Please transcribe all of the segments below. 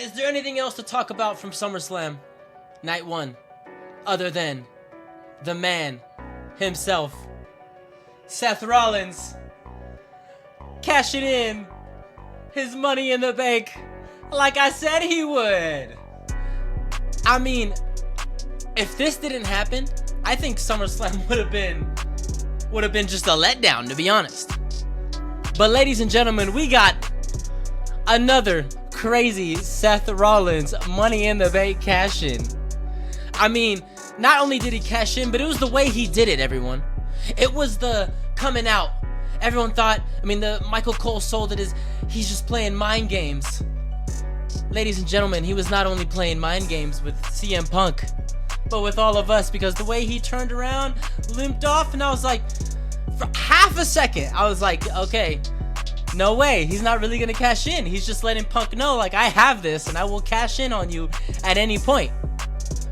is there anything else to talk about from SummerSlam Night 1 other than the man himself, Seth Rollins, cashing in his money in the bank like I said he would? I mean, if this didn't happen, I think SummerSlam would have been just a letdown, to be honest. But ladies and gentlemen, we got another crazy Seth Rollins Money in the Bank cash in. I mean, not only did he cash in, but it was the way he did it, everyone. It was the coming out. Everyone thought, the Michael Cole sold it as he's just playing mind games. Ladies and gentlemen, he was not only playing mind games with CM Punk, but with all of us, because the way he turned around, limped off, and I was like, for half a second, I was like, okay, no way, he's not really gonna cash in. He's just letting Punk know, like, I have this and I will cash in on you at any point.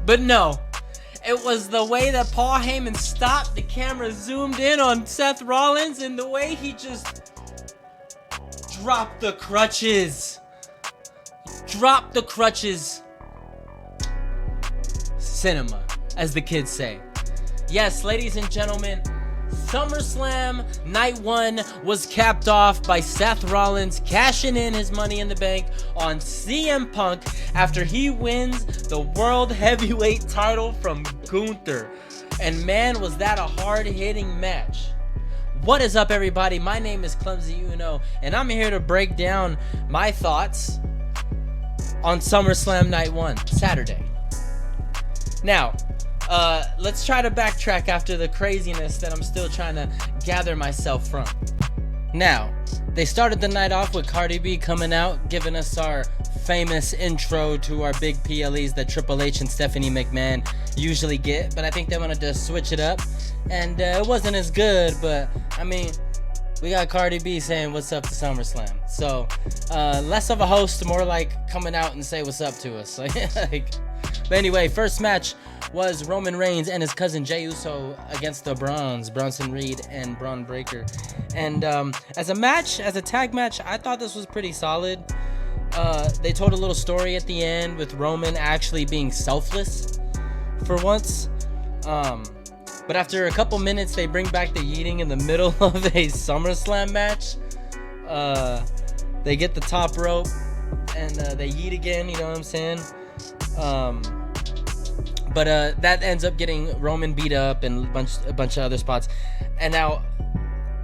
But no, it was the way that Paul Heyman stopped, the camera zoomed in on Seth Rollins, and the way he just dropped the crutches. Drop the crutches. Cinema, as the kids say. Yes, ladies and gentlemen, SummerSlam Night 1 was capped off by Seth Rollins cashing in his Money in the Bank on CM Punk after he wins the World Heavyweight title from Gunther. And man, was that a hard-hitting match. What is up, everybody? My name is Clumsy Uno, and I'm here to break down my thoughts on SummerSlam Night 1, Saturday. Now, let's try to backtrack after the craziness that I'm still trying to gather myself from. Now, they started the night off with Cardi B coming out, giving us our famous intro to our big PLEs that Triple H and Stephanie McMahon usually get, but I think they wanted to switch it up, and it wasn't as good, but we got Cardi B saying what's up to SummerSlam. So, less of a host, more like coming out and say what's up to us. But anyway, first match was Roman Reigns and his cousin Jey Uso against the Brawns, Bronson Reed and Braun Breaker. And as a tag match, I thought this was pretty solid. They told a little story at the end with Roman actually being selfless for once. But after a couple minutes, they bring back the yeeting in the middle of a SummerSlam match. They get the top rope and they yeet again, you know what I'm saying? But that ends up getting Roman beat up and a bunch of other spots. And now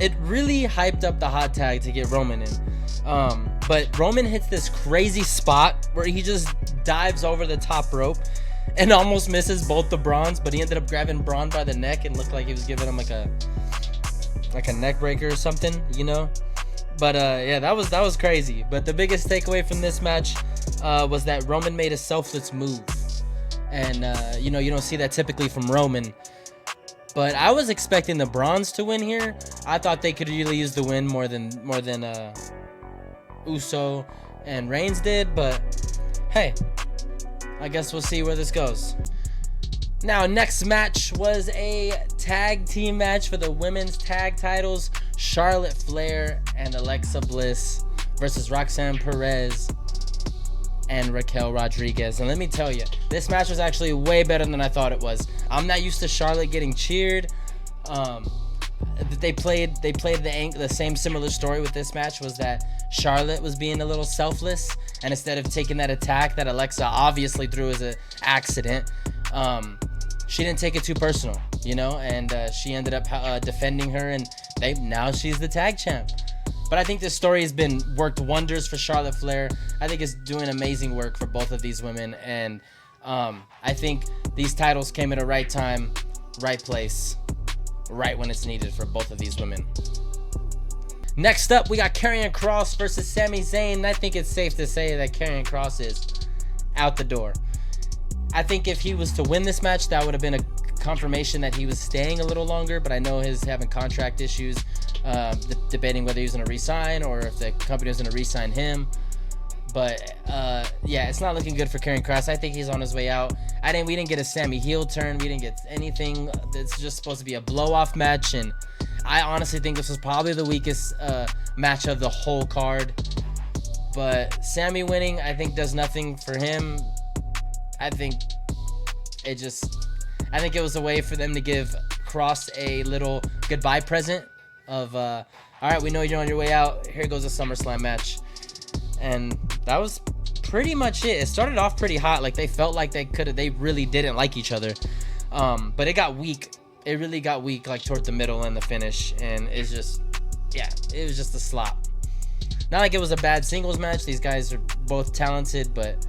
it really hyped up the hot tag to get Roman in. But Roman hits this crazy spot where he just dives over the top rope and almost misses both the Brawns, but he ended up grabbing Braun by the neck and looked like he was giving him like a neck breaker or something, you know? But yeah, that was crazy. But the biggest takeaway from this match was that Roman made a selfless move. And you don't see that typically from Roman. But I was expecting the Brawns to win here. I thought they could really use the win more than Uso and Reigns did, but hey, I guess we'll see where this goes. Now, next match was a tag team match for the women's tag titles. Charlotte Flair and Alexa Bliss versus Roxanne Perez and Raquel Rodriguez. And let me tell you, this match was actually way better than I thought it was. I'm not used to Charlotte getting cheered. They played the same similar story with this match, was that Charlotte was being a little selfless, and instead of taking that attack that Alexa obviously threw as an accident, she didn't take it too personal, and she ended up defending her, and now she's the tag champ. But I think this story has been worked wonders for Charlotte Flair. I think it's doing amazing work for both of these women, and I think these titles came at a right time, right place, right when it's needed for both of these women. Next up, we got Kerrion Kross versus Sami Zayn, and I think it's safe to say that Kerrion Kross is out the door. I think if he was to win this match, that would have been a confirmation that he was staying a little longer, but I know he's having contract issues, debating whether he was going to re-sign or if the company was going to re-sign him. But yeah, it's not looking good for Kerrion Kross. I think he's on his way out. We didn't get a Sami heel turn. We didn't get anything. It's just supposed to be a blow-off match, and I honestly think this was probably the weakest match of the whole card. But Sami winning, I think, does nothing for him. I think it was a way for them to give Cross a little goodbye present of, all right, we know you're on your way out. Here goes a SummerSlam match. And that was pretty much it. It started off pretty hot. Like, they felt like they really didn't like each other. But it got weak. It really got weak, like, towards the middle and the finish. And it's just, yeah, it was just a slop. Not like it was a bad singles match. These guys are both talented, but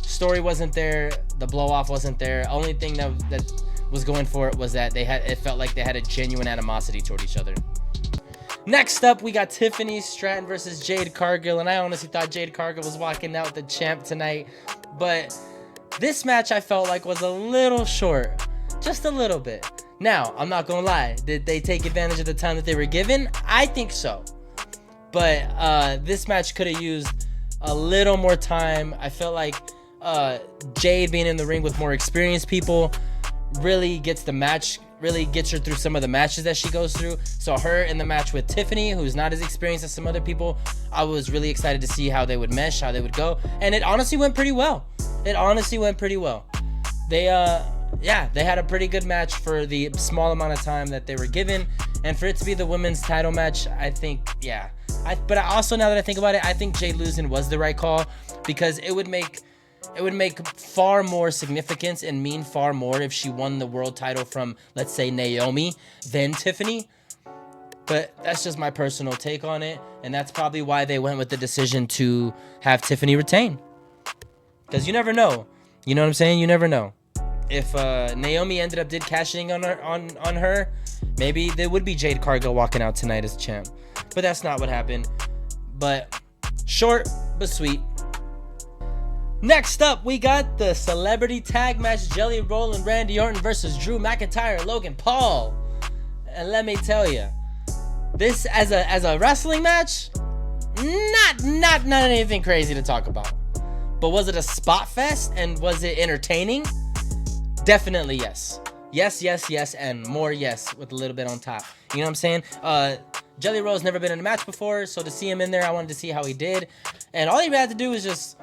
story wasn't there. The blow-off wasn't there. Only thing that was going for it was that it felt like they had a genuine animosity toward each other. Next up, we got Tiffany Stratton versus Jade Cargill, and I honestly thought Jade Cargill was walking out the champ tonight, but this match I felt like was a little short, just a little bit. Now, I'm not gonna lie, did they take advantage of the time that they were given? I think so, but this match could have used a little more time. I felt like Jade being in the ring with more experienced people really gets her through some of the matches that she goes through. So her in the match with Tiffany, who's not as experienced as some other people, I was really excited to see how they would mesh, how they would go, and it honestly went pretty well. They had a pretty good match for the small amount of time that they were given, and for it to be the women's title match, I think, yeah. But I also, now that I think about it, I think Jade losing was the right call, because it would make far more significance and mean far more if she won the world title from, let's say, Naomi than Tiffany. But that's just my personal take on it, and that's probably why they went with the decision to have Tiffany retain. Because you never know. You know what I'm saying? You never know. If Naomi ended up cashing on her, maybe there would be Jade Cargill walking out tonight as champ. But that's not what happened. But short but sweet. Next up, we got the celebrity tag match, Jelly Roll and Randy Orton versus Drew McIntyre and Logan Paul. And let me tell you, this as a wrestling match, not anything crazy to talk about. But was it a spot fest and was it entertaining? Definitely yes. Yes, and more yes with a little bit on top. You know what I'm saying? Jelly Roll's never been in a match before, so to see him in there, I wanted to see how he did. And all he had to do was just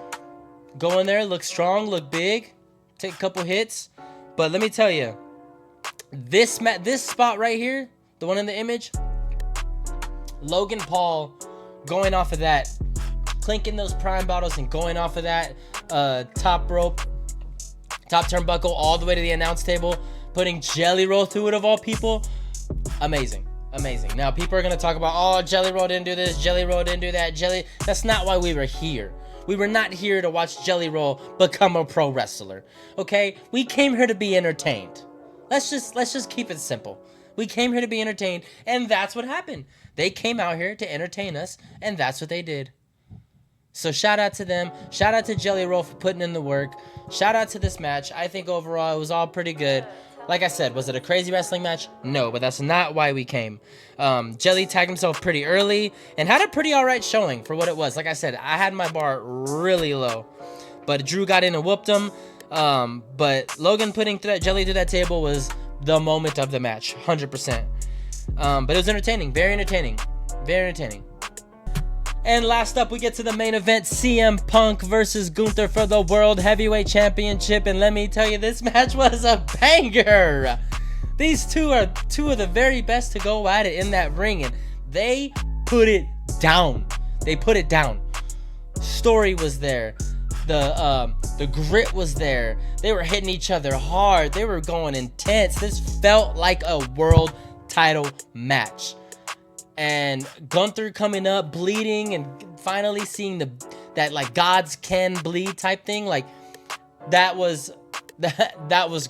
go in there, look strong, look big, take a couple hits. But let me tell you, this spot right here, the one in the image, Logan Paul going off of that, clinking those prime bottles and going off of that top rope, top turnbuckle all the way to the announce table, putting Jelly Roll through it of all people. Amazing. Now people are going to talk about, oh, Jelly Roll didn't do this, Jelly Roll didn't do that. That's not why we were here. We were not here to watch Jelly Roll become a pro wrestler, okay? We came here to be entertained. Let's just keep it simple. We came here to be entertained, and that's what happened. They came out here to entertain us, and that's what they did. So shout out to them. Shout out to Jelly Roll for putting in the work. Shout out to this match. I think overall it was all pretty good. Like I said, was it a crazy wrestling match? No, but that's not why we came. Jelly tagged himself pretty early and had a pretty alright showing for what it was. Like I said, I had my bar really low. But Drew got in and whooped him. But Logan putting Jelly through that table was the moment of the match, 100%. But it was entertaining, very entertaining. And last up, we get to the main event, CM Punk versus Gunther for the World Heavyweight Championship. And let me tell you, this match was a banger. These two are two of the very best to go at it in that ring, and they put it down. Story was there. The grit was there. They were hitting each other hard. They were going intense. This felt like a world title match. And Gunther coming up, bleeding, and finally seeing that like gods can bleed type thing, like that was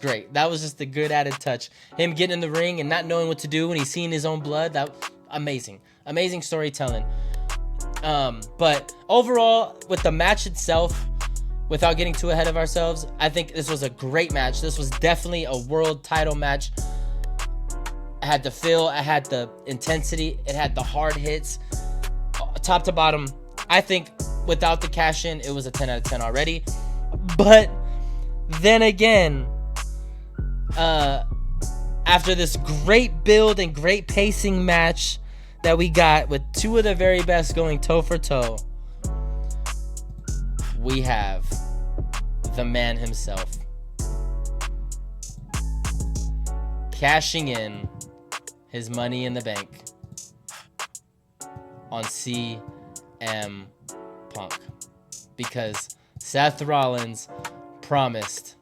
great. That was just a good added touch. Him getting in the ring and not knowing what to do when he's seeing his own blood, that amazing storytelling. But overall, with the match itself, without getting too ahead of ourselves, I think this was a great match. This was definitely a world title match. It had the feel, it had the intensity, it had the hard hits, top to bottom. I think without the cash in, it was a 10 out of 10 already. But then again, after this great build and great pacing match that we got with two of the very best going toe for toe, we have the man himself cashing in his money in the bank on CM Punk, because Seth Rollins promised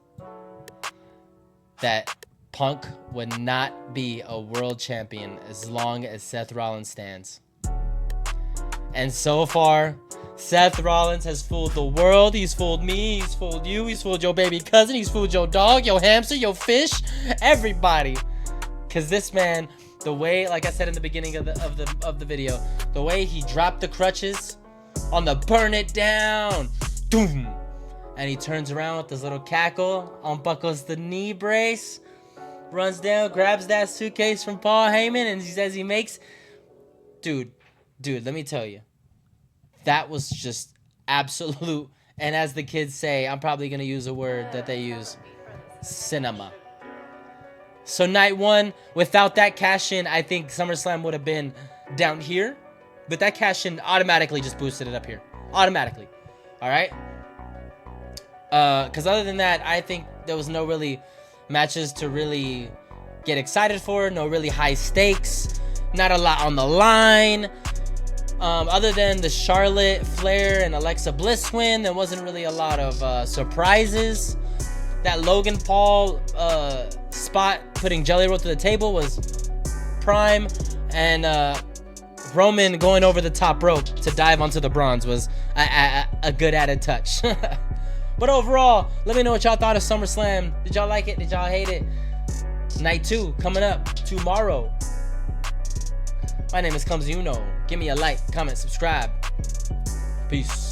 that Punk would not be a world champion as long as Seth Rollins stands. And so far, Seth Rollins has fooled the world. He's fooled me. He's fooled you. He's fooled your baby cousin. He's fooled your dog, your hamster, your fish, everybody. Cause this man, the way, like I said in the beginning of the video, the way he dropped the crutches on the burn it down, doom, and he turns around with this little cackle, unbuckles the knee brace, runs down, grabs that suitcase from Paul Heyman, and he says he makes, dude, let me tell you, that was just absolute, and as the kids say, I'm probably gonna use a word that they use, cinema. So night one, without that cash in, I think SummerSlam would have been down here, but that cash in automatically just boosted it up here, automatically. All right. Because other than that, I think there was no really matches to really get excited for, no really high stakes, not a lot on the line. Other than the Charlotte, Flair, and Alexa Bliss win, there wasn't really a lot of surprises. That Logan Paul spot putting Jelly Roll to the table was prime, and Roman going over the top rope to dive onto the bronze was a good added touch. But overall, let me know what y'all thought of SummerSlam. Did y'all like it? Did y'all hate it? Night 2 coming up tomorrow. My name is Comes You Know. Give me a like, comment, subscribe. Peace.